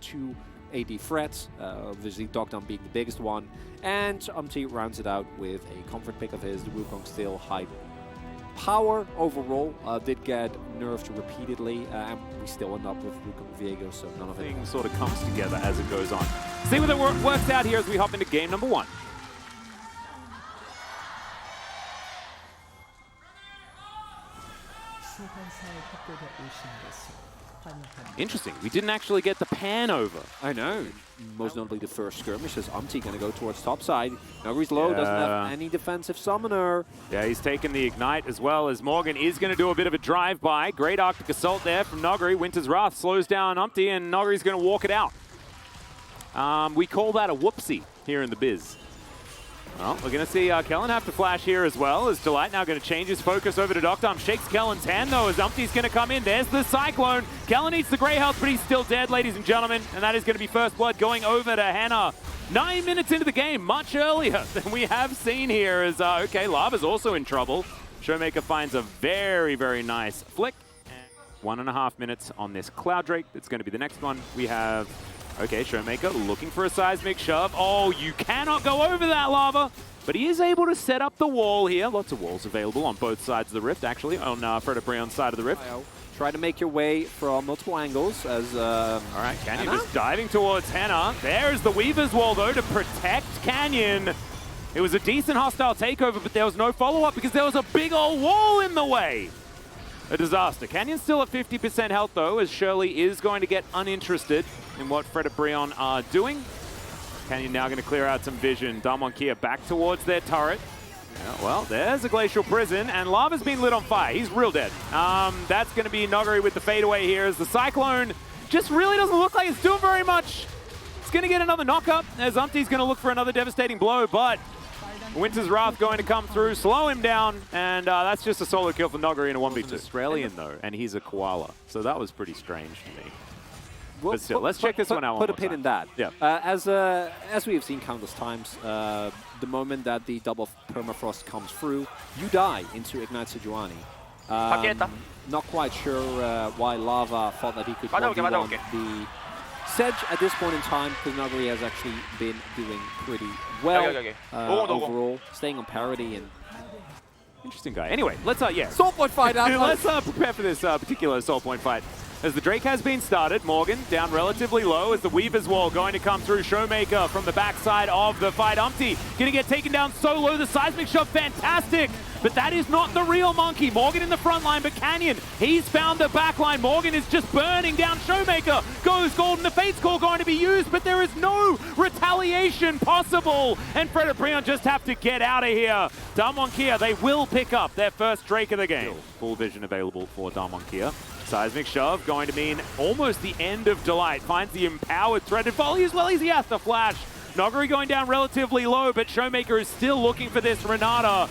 two AD threats, obviously Dogdom being the biggest one, and rounds it out with a comfort pick of his, the Wukong still high power overall, did get nerfed repeatedly, and we still end up with Wukong Viego, so none of it sort of comes together as it goes on. See what it works out here as we hop into game number 1. Interesting. We didn't actually get the pan over. I know. Most notably the first skirmish as going to go towards top side. Nuguri's low, doesn't have any defensive summoner. Yeah, he's taken the Ignite as well as Morgan is going to do a bit of a drive-by. Great Arctic Assault there from Nuguri. Winter's Wrath slows down Umpty and Nuguri's going to walk it out. We call that a whoopsie here in the biz. Well, we're going to see Kellen have to flash here as well, as Delight now going to change his focus over to Dogdom. Shakes Kellen's hand, though, as Umpty's going to come in. There's the Cyclone. Kellen needs the Grey health, but he's still dead, ladies and gentlemen. And that is going to be first blood going over to Hannah. 9 minutes into the game, much earlier than we have seen here. As, okay, Lava's also in trouble. Showmaker finds a very, very nice flick. 1.5 minutes on this Cloud Drake. That's going to be the next one. We have... Okay, Showmaker looking for a seismic shove. Oh, you cannot go over that, Lava. But he is able to set up the wall here. Lots of walls available on both sides of the rift, actually, on Fred Brion's side of the rift. Try to make your way from multiple angles as... All right, Canyon just diving towards Hannah. There's the Weaver's Wall, though, to protect Canyon. It was a decent hostile takeover, but there was no follow-up because there was a big old wall in the way. A disaster. Canyon's still at 50% health, though, as Shirley is going to get uninterested in what Fred Brion are doing. Canyon now going to clear out some vision. Damonkia back towards their turret. Yeah, well, there's a Glacial Prison, and Lava's been lit on fire. He's real dead. That's going to be Nuguri with the fadeaway here, as the Cyclone just really doesn't look like it's doing very much. It's going to get another knock-up, as Umpty's going to look for another devastating blow, but Winter's Wrath going to come through, slow him down, and that's just a solo kill for Nuguri in a 1v2. Australian, though, and he's a koala, so that was pretty strange to me. Well, but still, let's check this one out. Put a pin in that. Yeah. As we have seen countless times, the moment that the double permafrost comes through, you die into Ignite Sejuani. Not quite sure why Lava thought that he could 1v1 the Sedge at this point in time, because Nuguri has actually been doing pretty well overall, staying on parity and... Interesting guy. Anyway, let's Soul Point fight out. Let's prepare for this particular Soul Point fight. As the Drake has been started, Morgan down relatively low as the Weaver's Wall going to come through. Showmaker from the backside of the fight. Umpty going to get taken down solo. The seismic shove, fantastic. But that is not the real monkey. Morgan in the front line, but Canyon, he's found the back line. Morgan is just burning down Showmaker. Goes Golden, the Fate's Call going to be used, but there is no retaliation possible. And Fred and Brion just have to get out of here. Damonkia, they will pick up their first Drake of the game. Full vision available for Damonkia. Seismic shove going to mean almost the end of Delight. Finds the empowered threaded volley as well as he has to flash. Nuguri going down relatively low, but Showmaker is still looking for this Renata.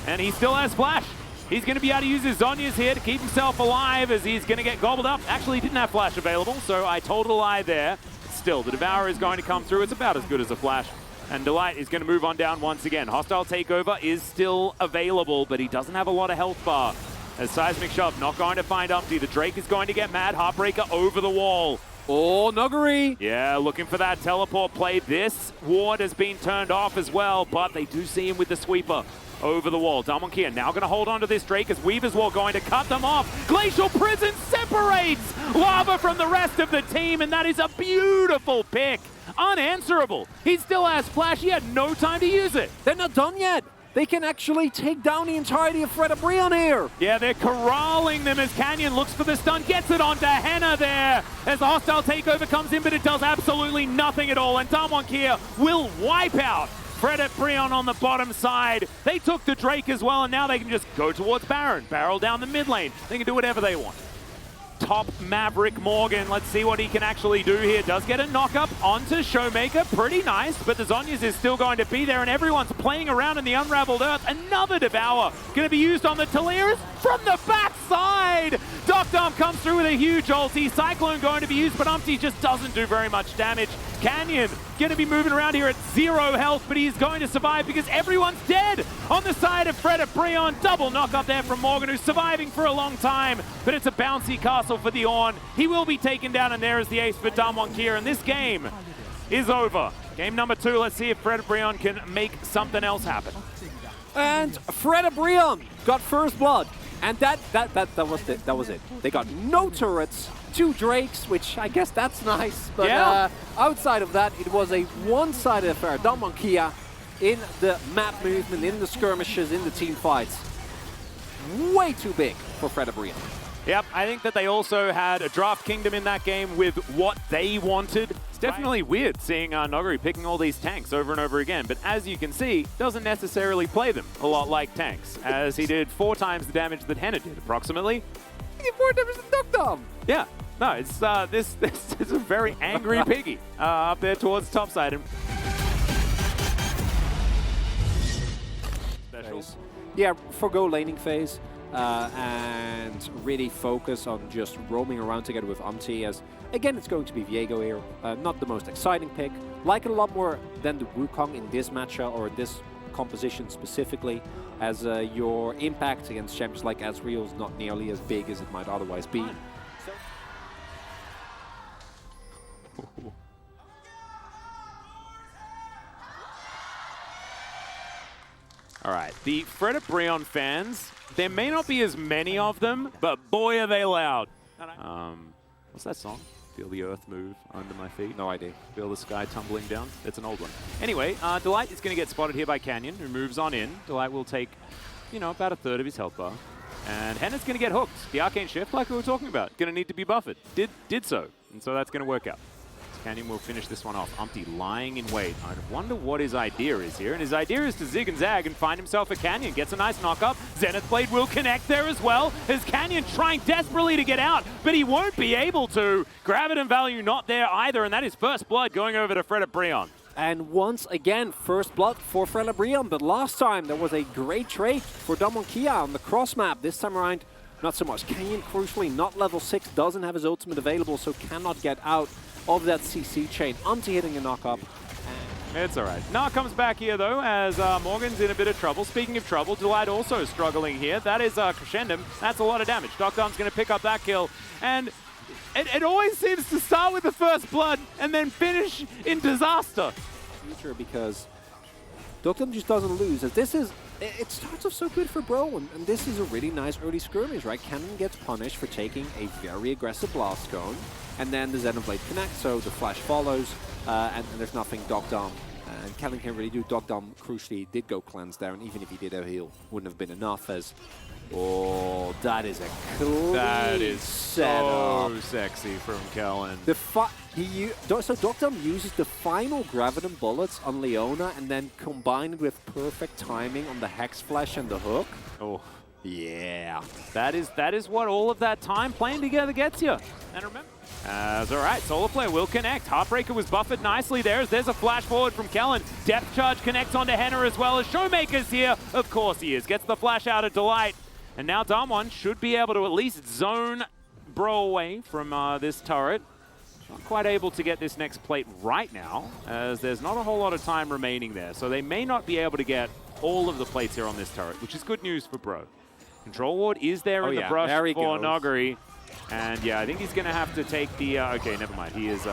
And he still has flash. He's going to be able to use his Zhonya's here to keep himself alive as he's going to get gobbled up. Actually, he didn't have flash available, so I told a lie there. Still, the Devourer is going to come through. It's about as good as a flash. And Delight is going to move on down once again. Hostile Takeover is still available, but he doesn't have a lot of health bar. As Seismic Shove not going to find Umpty. The Drake is going to get mad. Heartbreaker over the wall. Oh, Nuguri! Yeah, looking for that teleport play. This ward has been turned off as well, but they do see him with the sweeper over the wall. Damonkia now going to hold on to this Drake as Weaver's Wall going to cut them off. Glacial Prison separates Lava from the rest of the team, and that is a beautiful pick. Unanswerable. He still has flash. He had no time to use it. They're not done yet. They can actually take down the entirety of Fred Brion here. Yeah, they're corralling them as Canyon looks for the stun, gets it onto Hannah there. As the hostile takeover comes in, but it does absolutely nothing at all. And Damonkia will wipe out Fred Brion on the bottom side. They took the Drake as well, and now they can just go towards Baron. Barrel down the mid lane. They can do whatever they want. Top Maverick Morgan. Let's see what he can actually do here. Does get a knock-up onto Showmaker. Pretty nice, but the Zhonya's is still going to be there, and everyone's playing around in the Unraveled Earth. Another Devour going to be used on the Taliras from the backside. Dogdom comes through with a huge ulti. Cyclone going to be used, but Umpty just doesn't do very much damage. Canyon going to be moving around here at 0 health, but he's going to survive because everyone's dead on the side of Fred at Breon. Double knock up there from Morgan, who's surviving for a long time, but it's a bouncy castle for the Ornn. He will be taken down, and there is the ace for Damwon Kia, and this game is over. Game number 2, let's see if Fred at Breon can make something else happen. And Fred at Breon got first blood. And that was it. They got no turrets, 2 Drakes, which I guess that's nice. But yeah. Outside of that, it was a one-sided affair. Damwon Kia in the map movement, in the skirmishes, in the team fights. Way too big for Fred at Breon. Yep, I think that they also had a Draft Kingdom in that game with what they wanted. It's definitely weird seeing Noguri picking all these tanks over and over again, but as you can see, doesn't necessarily play them a lot like tanks, as he did 4 times the damage that Henna did, approximately. He did 4 damage to Duckdom! Yeah, no, it's this is a very angry piggy up there towards the top side. Specials. Yeah, forgo laning phase. And really focus on just roaming around together with Umti, as again it's going to be Viego here. Not the most exciting pick. Like it a lot more than the Wukong in this matchup or this composition specifically, as your impact against champions like Ezreal is not nearly as big as it might otherwise be. All right, the Fred at Breon fans, there may not be as many of them, but boy are they loud. What's that song? Feel the earth move under my feet. No idea. Feel the sky tumbling down. It's an old one. Anyway, Delight is going to get spotted here by Canyon, who moves on in. Delight will take, you know, about 1/3 of his health bar. And Henna's going to get hooked. The Arcane Shift, like we were talking about, going to need to be buffered. Did so. And so that's going to work out. Canyon will finish this one off. Umpty lying in wait. I wonder what his idea is here. And his idea is to zig and zag and find himself a Canyon. Gets a nice knock-up. Zenith Blade will connect there as well. As Canyon trying desperately to get out, but he won't be able to. Graviton value not there either, and that is first blood going over to Fred at Breon. And once again, first blood for Fred at Breon. But last time, there was a great trade for Damwon Kia on the cross map. This time around, not so much. Canyon, crucially, not level 6, doesn't have his ultimate available, so cannot get out of that CC chain. Umti hitting a knock-up. It's all right. Nah comes back here, though, as Morgan's in a bit of trouble. Speaking of trouble, Delight also struggling here. That is Crescendum. That's a lot of damage. Docdom's going to pick up that kill. And it always seems to start with the first blood and then finish in disaster. Future, because Docdom just doesn't lose. As this is, it starts off so good for Bro, and this is a really nice early skirmish, right? Cannon gets punished for taking a very aggressive blast cone, and then the Xenoblade connects, so the flash follows, and there's nothing Docdom. And Cannon can't really do. Docdom, crucially, did go cleanse there, and even if he did a heal, wouldn't have been enough, as... Oh, that is a clean That is setup. so sexy from Kellen. So Docdom uses the final Graviton bullets on Leona and then combined with perfect timing on the Hex Flash and the hook. Oh, yeah. that is what all of that time playing together gets you. And remember, all right, Solar Flare will connect. Heartbreaker was buffered nicely there. There's a flash forward from Kellen. Depth Charge connects onto Henna as well as Showmaker's here. Of course he is. Gets the flash out of Delight. And now Damwon should be able to at least zone Bro away from this turret. Not quite able to get this next plate right now, as there's not a whole lot of time remaining there. So they may not be able to get all of the plates here on this turret, which is good news for Bro. Control Ward is there in the brush for Noguri. And yeah, I think he's going to have to take the... okay, never mind. He is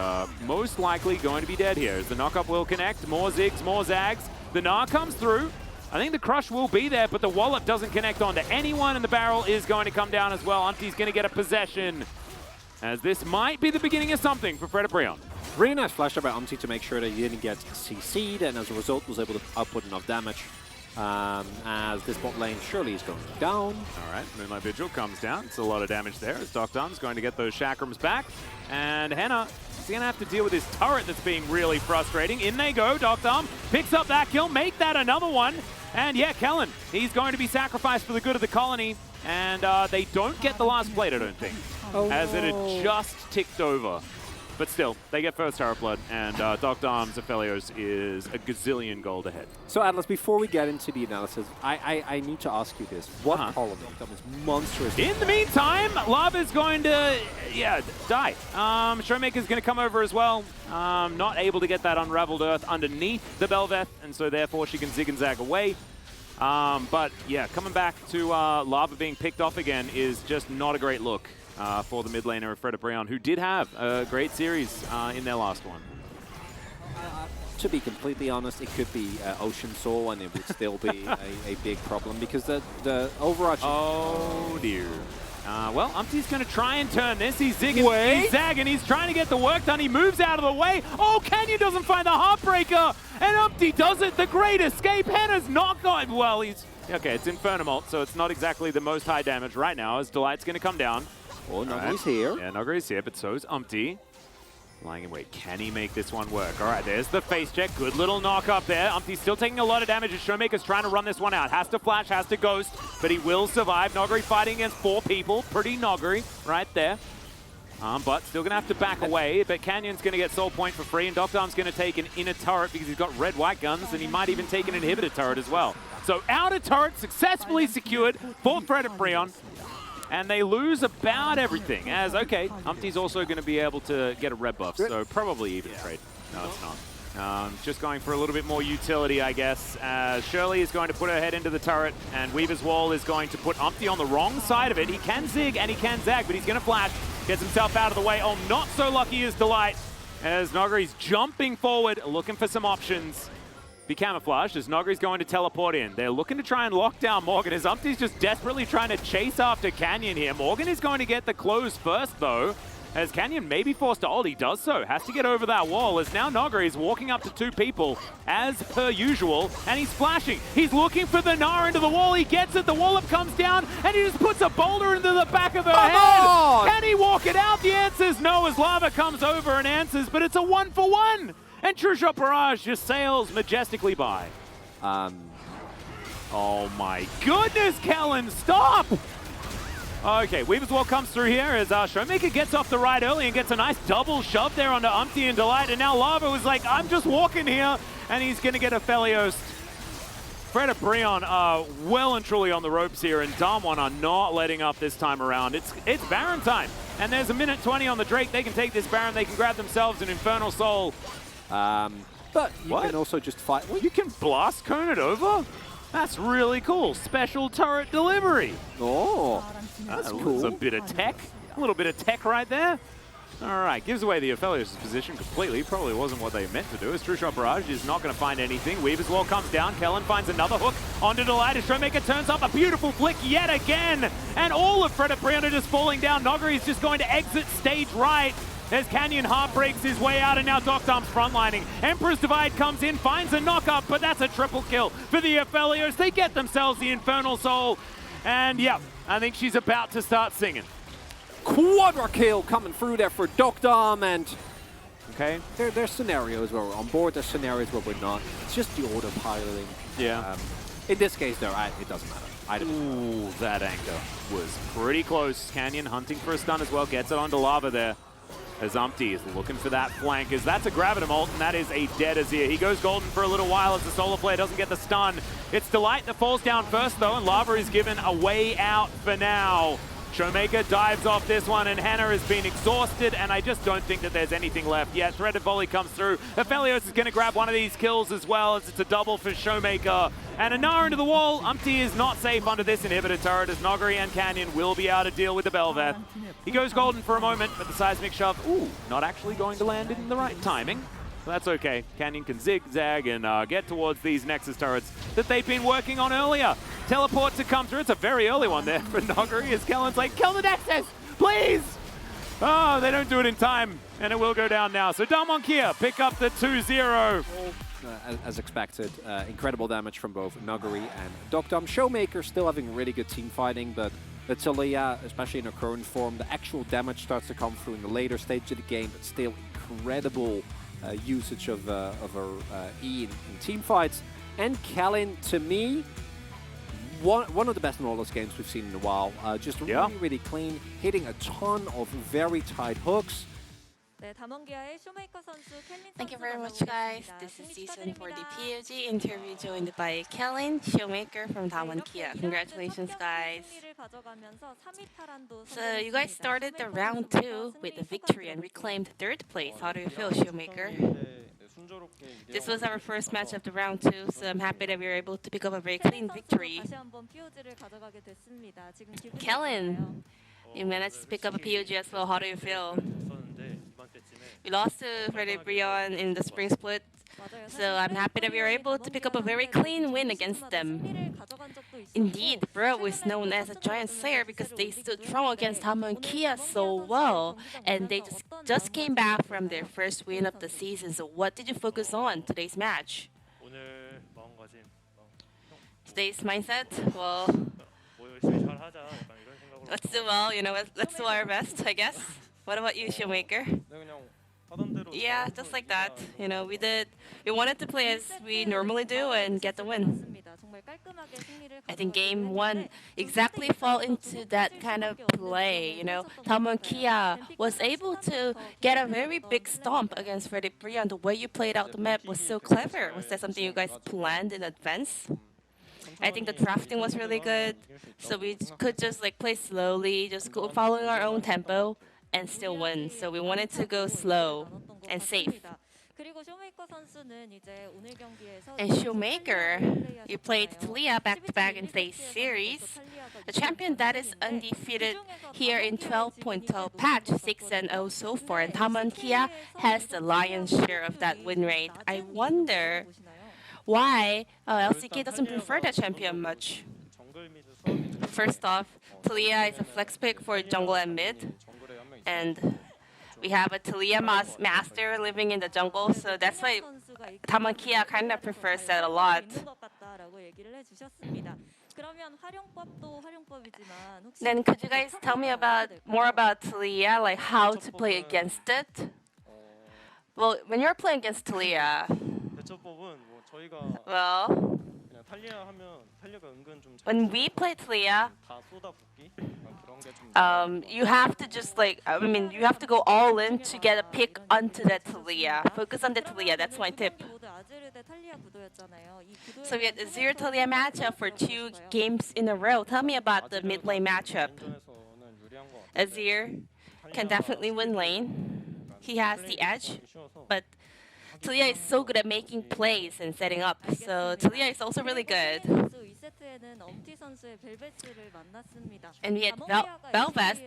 most likely going to be dead here, as the knock-up will connect. More zigs, more zags. The Gnar comes through. I think the crush will be there, but the wallop doesn't connect onto anyone, and the barrel is going to come down as well. Unti's going to get a possession, as this might be the beginning of something for Fred at Breon. Really nice flash by Umti to make sure that he didn't get CC'd, and as a result was able to output enough damage. As this bot lane surely is going down. All right, Moonlight Vigil comes down. It's a lot of damage there, as Docdom's going to get those chakrams back. And Henna is going to have to deal with his turret that's being really frustrating. In they go, Docdom picks up that kill, make that another one. And yeah, Kellen, he's going to be sacrificed for the good of the colony. And they don't get the last plate, I don't think, as it had just ticked over. But still, they get first Tower Blood, and Dr. Arms Aphelios is a gazillion gold ahead. So Atlas, before we get into the analysis, I need to ask you this. What column is monstrous? In the meantime, Lava's going to, die. Showmaker's going to come over as well. Not able to get that Unraveled Earth underneath the Belveth, and so therefore she can zig and zag away. But yeah, coming back to Lava being picked off again is just not a great look for the mid laner of Fredabreon, who did have a great series in their last one. To be completely honest, it could be Ocean Soul, and it would still be a big problem because the overarching... Oh dear. Well, Umpty's going to try and turn this. He's zigging, he's zagging, he's trying to get the work done. He moves out of the way. Oh, Canyon doesn't find the Heartbreaker, and Umpty does it. The great escape. Hannah's not going well. He's okay. It's Infernal, so it's not exactly the most high damage right now. As Delight's going to come down. Oh, Nuggery's here. Yeah, Nuggery's here, but so's Umpty. Lying in wait. Can he make this one work? All right, there's the face check. Good little knock up there. Umpty's still taking a lot of damage as Showmaker's trying to run this one out. Has to flash, has to ghost, but he will survive. Nuggery fighting against 4 people. Pretty Nuggery right there. But still going to have to back away. But Canyon's going to get Soul Point for free, and Dr. Arm's going to take an inner turret because he's got red-white guns, and he might even take an inhibitor turret as well. So outer turret successfully secured for Fredabreon. And they lose about everything, as, okay, Umpty's also going to be able to get a red buff, so probably even trade. No, it's not. Just going for a little bit more utility, I guess. Shirley is going to put her head into the turret, and Weaver's Wall is going to put Umpty on the wrong side of it. He can zig and he can zag, but he's going to flash, gets himself out of the way. Oh, not so lucky is Delight, as Nuggery's jumping forward, looking for some options. Be camouflaged as Nuggery's going to teleport in. They're looking to try and lock down Morgan as Umpty's just desperately trying to chase after Canyon here. Morgan is going to get the close first though, as Canyon may be forced to ult. He does so, has to get over that wall as now Nuggery is walking up to 2 people as per usual, and he's flashing. He's looking for the Gnar into the wall. He gets it, the wallop comes down, and he just puts a boulder into the back of her head. Can he walk it out? The answer is no as Lava comes over and answers, but it's a 1-for-1. And True Shot Barrage just sails majestically by. Oh my goodness, Kellen, stop! Okay, Weaver's Wall comes through here as Showmaker gets off the ride early and gets a nice double shove there onto Umpty and Delight. And now Lava was like, I'm just walking here, and he's going to get Aphelios. Fredabreon are well and truly on the ropes here, and Damwon are not letting up this time around. It's Baron time, and there's a minute 20 on the Drake. They can take this Baron, they can grab themselves an Infernal Soul. But you can also just fight. Well, you can blast cone it over? That's really cool. Special turret delivery. Oh, that's cool. That's a bit of tech. A little bit of tech right there. All right, gives away the Aphelios' position completely. Probably wasn't what they meant to do. As True Shot Barrage is not going to find anything. Weaver's Wall comes down. Kellen finds another hook onto Delight. As Showmaker turns up a beautiful flick yet again. And all of Fredabreon are just falling down. Nuggery is just going to exit stage right. As Canyon heartbreaks his way out, and now Dr. Arm's frontlining. Emperor's Divide comes in, finds a knock-up, but that's a triple kill for the Aphelios. They get themselves the Infernal Soul. And yeah, I think she's about to start singing. Quadra kill coming through there for Dr. Arm, and okay, there's scenarios where we're on board, there's scenarios where we're not. It's just the autopiloting. Yeah. In this case, though, it doesn't matter. Ooh, that anchor was pretty close. Canyon hunting for a stun as well, gets it onto Lava there. As Umpty is looking for that flank, as that's a Gravitum ult, and that is a dead Azir. He goes golden for a little while as the Solar Flare doesn't get the stun. It's Delight that falls down first, though, and Lava is given a way out for now. Showmaker dives off this one, and Hannah has been exhausted, and I just don't think that there's anything left yet. Threaded Volley comes through. Aphelios is going to grab one of these kills as well, as it's a double for Showmaker. And a Gnar into the wall. Umpty is not safe under this inhibitor turret, as Nuggery and Canyon will be able to deal with the Belveth. He goes golden for a moment, but the seismic shove, not actually going to land in the right timing. So that's okay. Canyon can zigzag and get towards these Nexus turrets that they've been working on earlier. Teleport to come through. It's a very early one there for Nuggery, as Kellen's like, kill the Nexus, please! Oh, they don't do it in time, and it will go down now. So Damwon Kia pick up the 2-0. As expected, incredible damage from both Nuggery and Dr. Arm. Showmaker still having really good team fighting, but Latilia, especially in her current form, the actual damage starts to come through in the later stage of the game, but still incredible usage of her E in team fights. And Kellen, to me, one of the best Mauler's games we've seen in a while. Just really, really clean, hitting a ton of very tight hooks. Thank you very much, guys. This is season for the POG interview joined by Kellen, Showmaker from Damwon Kia. Congratulations, guys. So you guys started the round 2 with a victory and reclaimed 3rd place. How do you feel, Showmaker? This was our first match of the round 2, so I'm happy that we were able to pick up a very clean victory. Kellen, you managed to pick up a POG as well. How do you feel? We lost to Freddie Brion in the spring split, so I'm happy that we were able to pick up a very clean win against them. Indeed, Bro is known as a giant slayer because they stood strong against Damwon Kia so well, and they just came back from their first win of the season. So what did you focus on today's match? Today's mindset? Well, let's do well, let's do our best, I guess. What about you, Showmaker? Yeah, just like that. We wanted to play as we normally do and get the win. I think game 1 exactly fall into that kind of play. Damwon Kia was able to get a very big stomp against Freddie Brion. The way you played out the map was so clever. Was that something you guys planned in advance? I think the drafting was really good, so we could just play slowly, just go following our own tempo and still win. So we wanted to go slow and safe. And Showmaker, you played Talia back-to-back in today's series. The champion that is undefeated here in 12.12 patch, 6-0 so far. And Damwon Kia has the lion's share of that win rate. I wonder why LCK doesn't prefer that champion much. First off, Talia is a flex pick for jungle and mid. And we have a Talia master living in the jungle, so that's why Damwon Kia kind of prefers that a lot. Then could you guys tell me more about Talia, like how to play against it? Well, when you're playing against Talia, well, when we play Talia, you have to just you have to go all in to get a pick onto that Talia. Focus on the Talia, that's my tip. So we had a 0 Talia matchup for 2 games in a row. Tell me about the mid lane matchup. Azir can definitely win lane. He has the edge, but Talia is so good at making plays and setting up. So Talia is also really good. And we had Belvest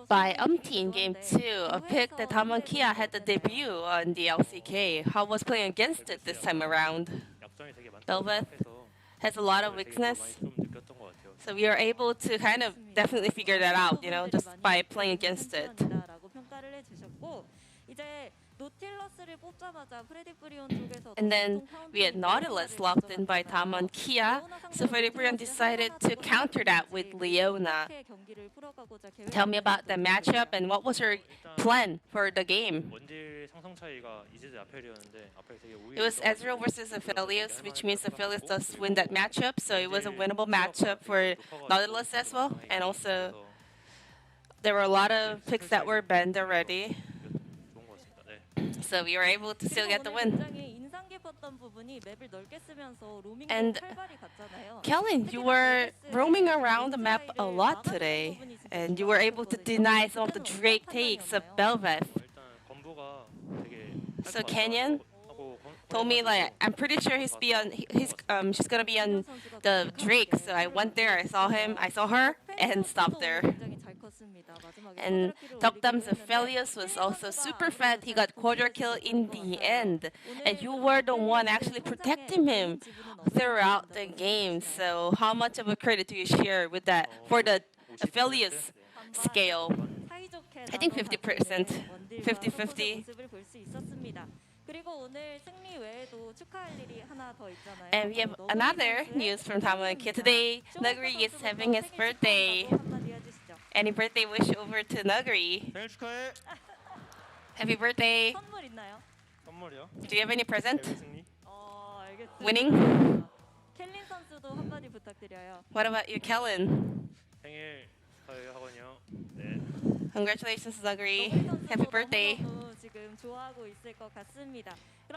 by in game 2, a pick that Damwon Kia had the debut on the LCK. How was playing against it this time around? Belvest has a lot of weakness, so we are able to kind of definitely figure that out, just by playing against it. And then we had Nautilus locked in by Damwon Kia, so Freddie Brion decided to counter that with Leona. Tell me about the matchup and what was your plan for the game? It was Ezreal versus Aphelios, which means Aphelios does win that matchup, so it was a winnable matchup for Nautilus as well. And also, there were a lot of picks that were banned already. So we were able to still get the win. And Kellen, you were roaming around the map a lot today, and you were able to deny some of the Drake takes of Belveth. So Canyon told me I'm pretty sure she's gonna be on the Drake. So I went there, I saw her, and stopped there. And Tokdam's Aphelios was also super fat. He got quarter kill in the end. And you were the one actually protecting him throughout the game. So how much of a credit do you share with that for the Aphelios scale? I think 50%, 50-50. And we have another news from Damwon Kia. Today, Nuguri is having his birthday. Any birthday wish over to Nuguri? Happy birthday. Do you have any present? Winning? What about you, Kellen? Congratulations, Nuguri. Happy birthday.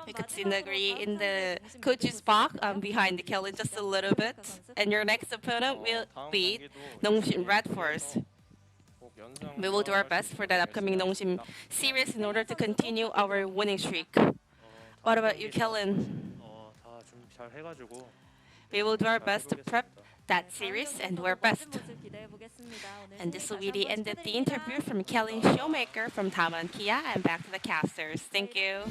You could see Nagri in the coach's box behind the Kellen just a little bit. And your next opponent will be Nongshim Red Force. We will do our best for that upcoming Nongshim series in order to continue our winning streak. What about you, Kellen? We will do our best to prep that series and do our best. And this will be the end of the interview from Kellen Showmaker from Taman Kia and back to the casters. Thank you.